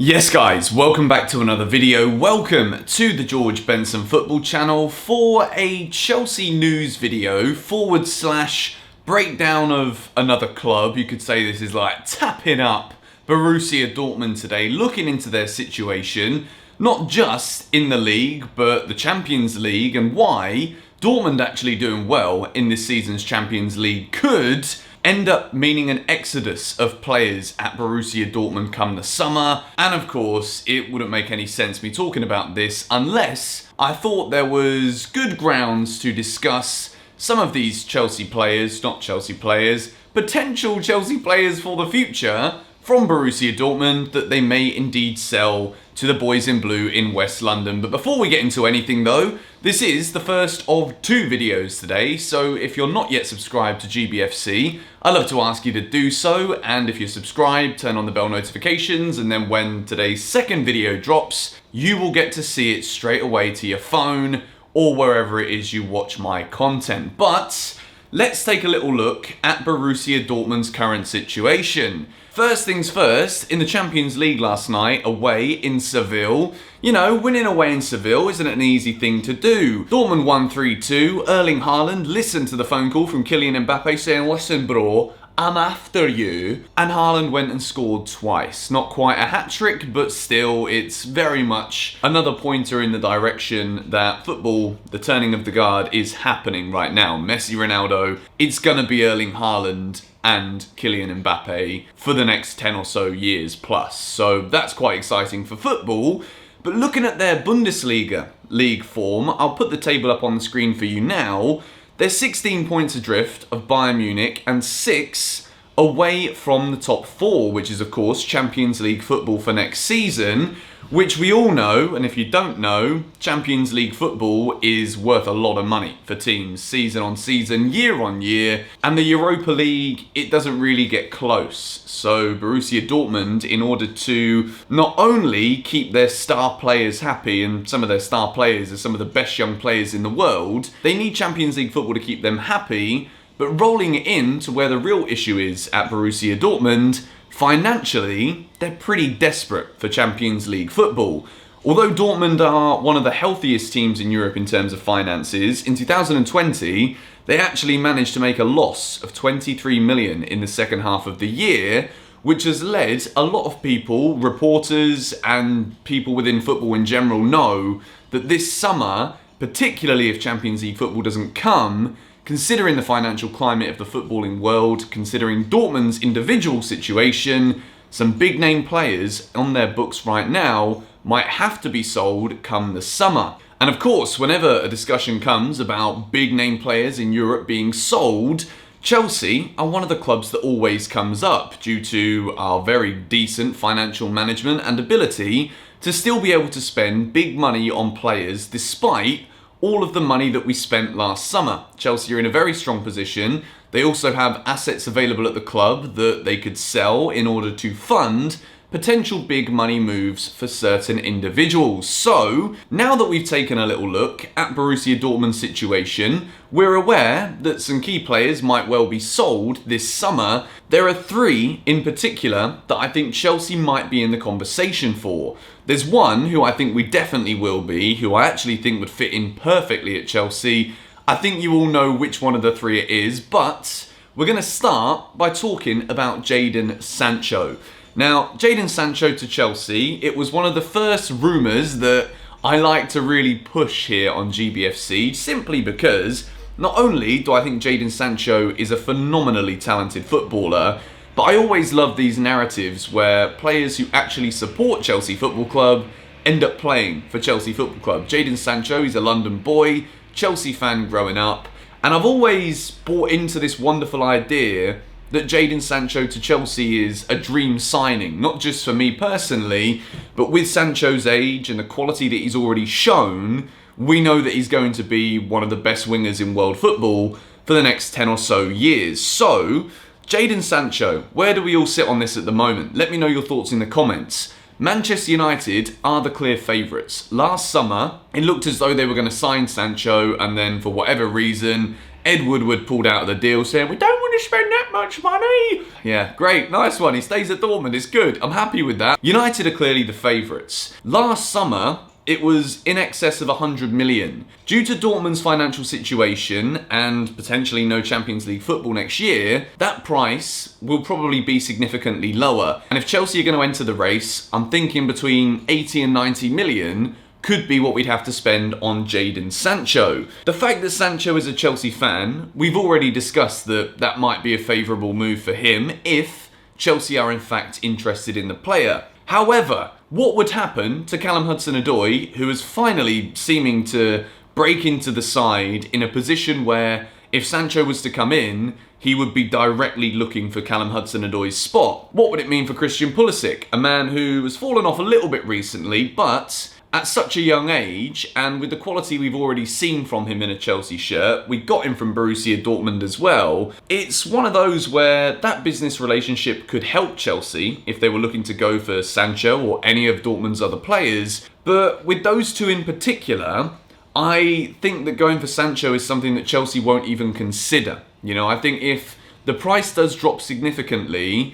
Yes guys, welcome back to another video. Welcome to the George Benson football channel for a Chelsea news video / breakdown of another club. You could say this is like tapping up Borussia Dortmund today, looking into their situation, not just in the league, but the Champions League, and why Dortmund actually doing well in this season's Champions League could end up meaning an exodus of players at Borussia Dortmund come the summer. And of course, it wouldn't make any sense me talking about this unless I thought there was good grounds to discuss some of these Chelsea players, not Chelsea players, potential Chelsea players for the future from Borussia Dortmund that they may indeed sell to the boys in blue in West London. But before we get into anything though, this is the first of 2 videos today, so if you're not yet subscribed to GBFC, I'd love to ask you to do so, and if you're subscribed, turn on the bell notifications, and then when today's second video drops, you will get to see it straight away to your phone or wherever it is you watch my content. But let's take a little look at Borussia Dortmund's current situation. First things first, in the Champions League last night, away in Seville, you know, winning away in Seville isn't an easy thing to do. Dortmund won 3-2, Erling Haaland listened to the phone call from Kylian Mbappe saying, "Listen bro, I'm after you," and Haaland went and scored twice. Not quite a hat-trick, but still, it's very much another pointer in the direction that football, the turning of the guard, is happening right now. Messi, Ronaldo, it's gonna be Erling Haaland and Kylian Mbappe for the next 10 or so years plus. So that's quite exciting for football. But looking at their Bundesliga league form, I'll put the table up on the screen for you now. They're 16 points adrift of Bayern Munich and 6 away from the top 4, which is of course Champions League football for next season, which we all know, and if you don't know, Champions League football is worth a lot of money for teams season on season, year on year, and the Europa League, it doesn't really get close. So Borussia Dortmund, in order to not only keep their star players happy, and some of their star players are some of the best young players in the world, they need Champions League football to keep them happy, but rolling it in to where the real issue is at Borussia Dortmund, financially, they're pretty desperate for Champions League football. Although Dortmund are one of the healthiest teams in Europe in terms of finances, in 2020, they actually managed to make a loss of 23 million in the second half of the year, which has led a lot of people, reporters and people within football in general know that this summer, particularly if Champions League football doesn't come, considering the financial climate of the footballing world, considering Dortmund's individual situation, some big name players on their books right now might have to be sold come the summer. And of course, whenever a discussion comes about big name players in Europe being sold, Chelsea are one of the clubs that always comes up due to our very decent financial management and ability to still be able to spend big money on players despite all of the money that we spent last summer. Chelsea are in a very strong position. They also have assets available at the club that they could sell in order to fund potential big money moves for certain individuals. So, now that we've taken a little look at Borussia Dortmund's situation, we're aware that some key players might well be sold this summer. There are 3 in particular that I think Chelsea might be in the conversation for. There's one who I think we definitely will be, who I actually think would fit in perfectly at Chelsea. I think you all know which one of the 3 it is, but we're going to start by talking about Jadon Sancho. Now, Jadon Sancho to Chelsea, it was one of the first rumours that I like to really push here on GBFC, simply because not only do I think Jadon Sancho is a phenomenally talented footballer, but I always love these narratives where players who actually support Chelsea Football Club end up playing for Chelsea Football Club. Jadon Sancho, he's a London boy, Chelsea fan growing up, and I've always bought into this wonderful idea that Jadon Sancho to Chelsea is a dream signing, not just for me personally, but with Sancho's age and the quality that he's already shown, we know that he's going to be one of the best wingers in world football for the next 10 or so years. So, Jadon Sancho, where do we all sit on this at the moment? Let me know your thoughts in the comments. Manchester United are the clear favourites. Last summer, it looked as though they were going to sign Sancho, and then for whatever reason, Ed Woodward pulled out of the deal saying, we don't want to spend that much money. Yeah, great, nice one. He stays at Dortmund, it's good. I'm happy with that. United are clearly the favourites. Last summer, it was in excess of 100 million. Due to Dortmund's financial situation and potentially no Champions League football next year, that price will probably be significantly lower. And if Chelsea are going to enter the race, I'm thinking between 80 and 90 million could be what we'd have to spend on Jadon Sancho. The fact that Sancho is a Chelsea fan, we've already discussed that that might be a favourable move for him if Chelsea are in fact interested in the player. However, what would happen to Callum Hudson-Odoi, who is finally seeming to break into the side in a position where if Sancho was to come in, he would be directly looking for Callum Hudson-Odoi's spot? What would it mean for Christian Pulisic, a man who has fallen off a little bit recently, but at such a young age, and with the quality we've already seen from him in a Chelsea shirt, we got him from Borussia Dortmund as well. It's one of those where that business relationship could help Chelsea if they were looking to go for Sancho or any of Dortmund's other players. But with those two in particular, I think that going for Sancho is something that Chelsea won't even consider. You know, I think if the price does drop significantly,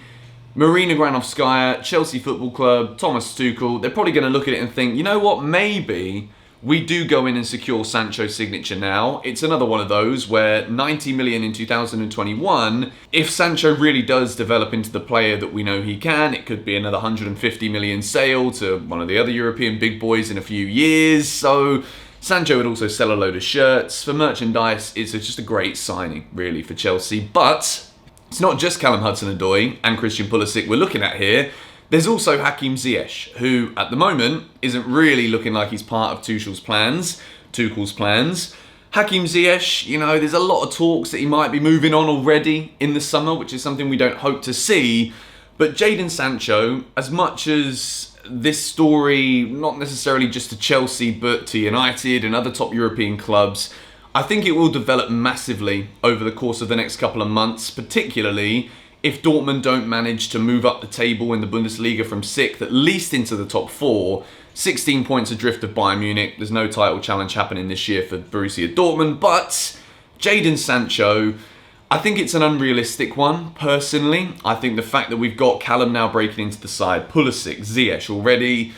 Marina Granovskaya, Chelsea Football Club, Thomas Tuchel, they're probably going to look at it and think, you know what, maybe we do go in and secure Sancho's signature now. It's another one of those where 90 million in 2021, if Sancho really does develop into the player that we know he can, it could be another 150 million sale to one of the other European big boys in a few years. So Sancho would also sell a load of shirts. For merchandise, it's just a great signing, really, for Chelsea. But it's not just Callum Hudson-Odoi and Christian Pulisic we're looking at here. There's also Hakim Ziyech, who at the moment isn't really looking like he's part of Tuchel's plans. Hakim Ziyech, you know, there's a lot of talks that he might be moving on already in the summer, which is something we don't hope to see. But Jadon Sancho, as much as this story, not necessarily just to Chelsea, but to United and other top European clubs, I think it will develop massively over the course of the next couple of months, particularly if Dortmund don't manage to move up the table in the Bundesliga from 6th at least into the top 4. 16 points adrift of Bayern Munich. There's no title challenge happening this year for Borussia Dortmund, but Jadon Sancho, I think it's an unrealistic one, personally. I think the fact that we've got Callum now breaking into the side, Pulisic, Ziyech already,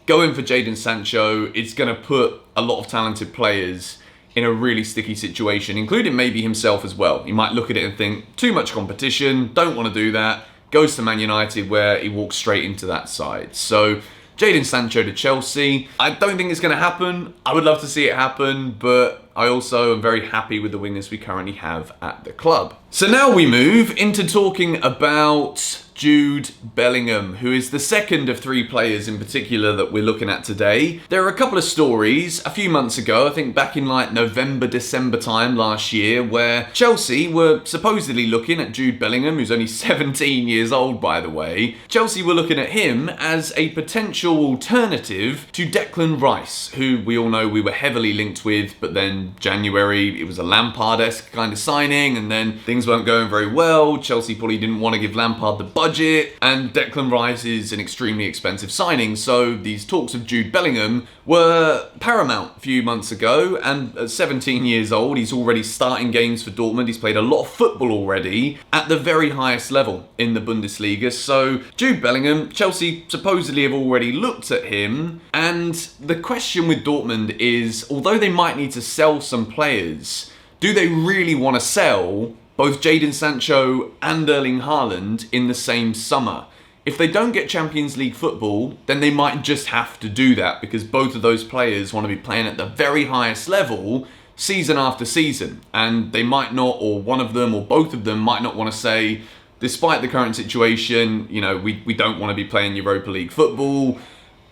going for Jadon Sancho, it's going to put a lot of talented players in a really sticky situation, including maybe himself as well. He might look at it and think, too much competition, don't want to do that. Goes to Man United where he walks straight into that side. So Jadon Sancho to Chelsea, I don't think it's going to happen. I would love to see it happen, but I also am very happy with the wingers we currently have at the club. So now we move into talking about Jude Bellingham, who is the second of 3 players in particular that we're looking at today. There are a couple of stories a few months ago, I think back in like November, December time last year, where Chelsea were supposedly looking at Jude Bellingham, who's only 17 years old by the way. Chelsea were looking at him as a potential alternative to Declan Rice, who we all know we were heavily linked with, but then January, it was a Lampard-esque kind of signing, and then things weren't going very well. Chelsea probably didn't want to give Lampard the budget, and Declan Rice is an extremely expensive signing, so these talks of Jude Bellingham were paramount a few months ago, and at 17 years old, he's already starting games for Dortmund. He's played a lot of football already at the very highest level in the Bundesliga. So Jude Bellingham, Chelsea supposedly have already looked at him, and the question with Dortmund is, although they might need to sell some players, do they really want to sell both Jadon Sancho and Erling Haaland in the same summer? If they don't get Champions League football, then they might just have to do that because both of those players want to be playing at the very highest level season after season. And they might not, or one of them or both of them might not want to say, despite the current situation, you know, we don't want to be playing Europa League football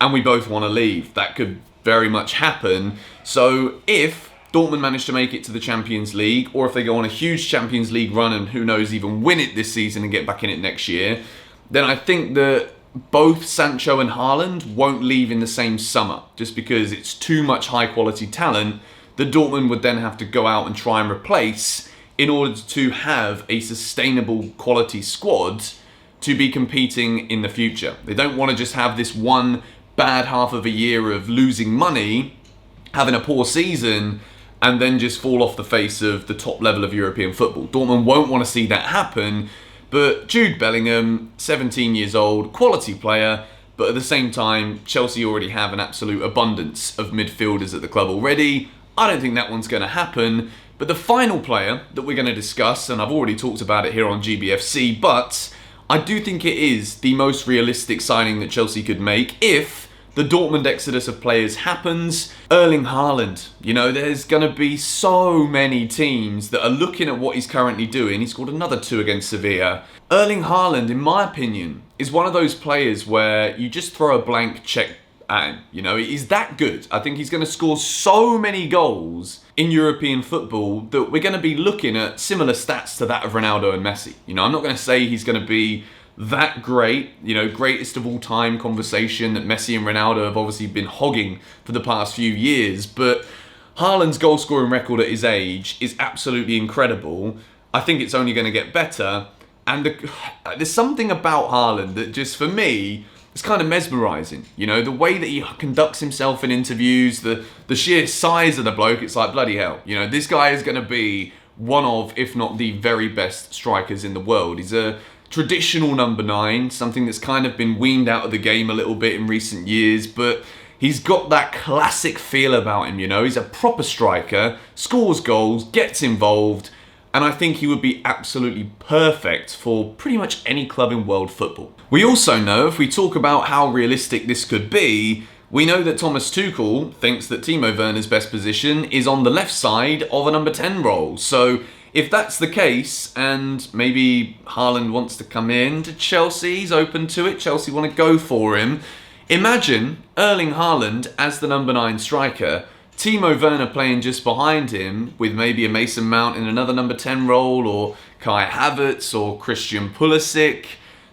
and we both want to leave. That could very much happen. So if Dortmund manage to make it to the Champions League, or if they go on a huge Champions League run and who knows, even win it this season and get back in it next year, then I think that both Sancho and Haaland won't leave in the same summer, just because it's too much high quality talent that Dortmund would then have to go out and try and replace in order to have a sustainable quality squad to be competing in the future. They don't want to just have this one bad half of a year of losing money, having a poor season, and then just fall off the face of the top level of European football. Dortmund won't want to see that happen, but Jude Bellingham, 17 years old, quality player, but at the same time, Chelsea already have an absolute abundance of midfielders at the club already. I don't think that one's going to happen. But the final player that we're going to discuss, and I've already talked about it here on GBFC, but I do think it is the most realistic signing that Chelsea could make if the Dortmund exodus of players happens. Erling Haaland. You know, there's going to be so many teams that are looking at what he's currently doing. He scored another 2 against Sevilla. Erling Haaland, in my opinion, is one of those players where you just throw a blank check at him. You know, he's that good. I think he's going to score so many goals in European football that we're going to be looking at similar stats to that of Ronaldo and Messi. You know, I'm not going to say he's going to be that great, you know, greatest of all time conversation that Messi and Ronaldo have obviously been hogging for the past few years, but Haaland's goal scoring record at his age is absolutely incredible. I think it's only going to get better, and there's something about Haaland that just, for me, it's kind of mesmerising. You know, the way that he conducts himself in interviews, the sheer size of the bloke, it's like, bloody hell. You know, this guy is going to be one of, if not the very best strikers in the world. He's a traditional number 9, something that's kind of been weaned out of the game a little bit in recent years, but he's got that classic feel about him, you know. He's a proper striker, scores goals, gets involved, and I think he would be absolutely perfect for pretty much any club in world football. We also know, if we talk about how realistic this could be, we know that Thomas Tuchel thinks that Timo Werner's best position is on the left side of a number 10 role. So if that's the case, and maybe Haaland wants to come in to Chelsea, he's open to it, Chelsea want to go for him, imagine Erling Haaland as the number 9 striker, Timo Werner playing just behind him with maybe a Mason Mount in another number 10 role, or Kai Havertz or Christian Pulisic.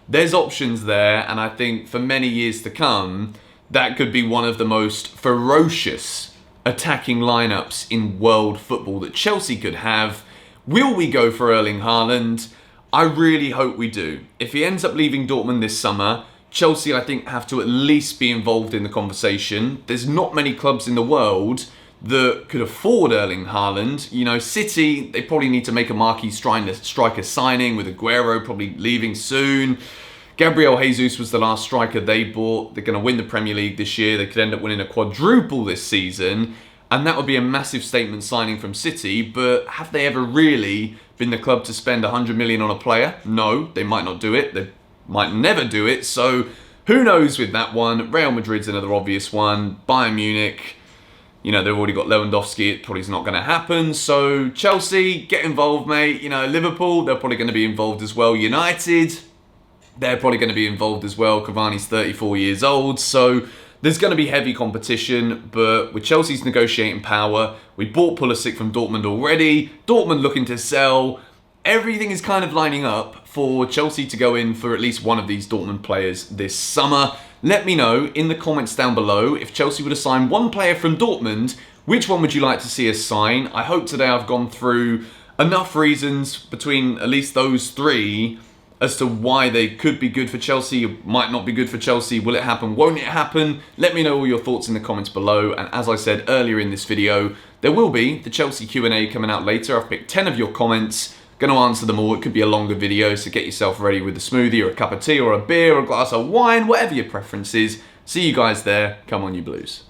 There's options there, and I think for many years to come, that could be one of the most ferocious attacking lineups in world football that Chelsea could have. Will we go for Erling Haaland? I really hope we do. If he ends up leaving Dortmund this summer, Chelsea, I think, have to at least be involved in the conversation. There's not many clubs in the world that could afford Erling Haaland. You know, City, they probably need to make a marquee striker signing, with Aguero probably leaving soon. Gabriel Jesus was the last striker they bought. They're going to win the Premier League this year. They could end up winning a quadruple this season, and that would be a massive statement signing from City. But have they ever really been the club to spend 100 million on a player? No, they might not do it. They might never do it. So who knows with that one. Real Madrid's another obvious one. Bayern Munich, you know, they've already got Lewandowski. It probably is not going to happen. So Chelsea, get involved, mate. You know, Liverpool, they're probably going to be involved as well. United, they're probably going to be involved as well. Cavani's 34 years old. So there's going to be heavy competition, but with Chelsea's negotiating power, we bought Pulisic from Dortmund already. Dortmund looking to sell. Everything is kind of lining up for Chelsea to go in for at least one of these Dortmund players this summer. Let me know in the comments down below, if Chelsea were to sign one player from Dortmund, which one would you like to see us sign? I hope today I've gone through enough reasons between at least those 3 as to why they could be good for Chelsea, might not be good for Chelsea. Will it happen? Won't it happen? Let me know all your thoughts in the comments below. And as I said earlier in this video, there will be the Chelsea Q&A coming out later. I've picked 10 of your comments. Going to answer them all. It could be a longer video, so get yourself ready with a smoothie or a cup of tea or a beer or a glass of wine, whatever your preference is. See you guys there. Come on, you Blues.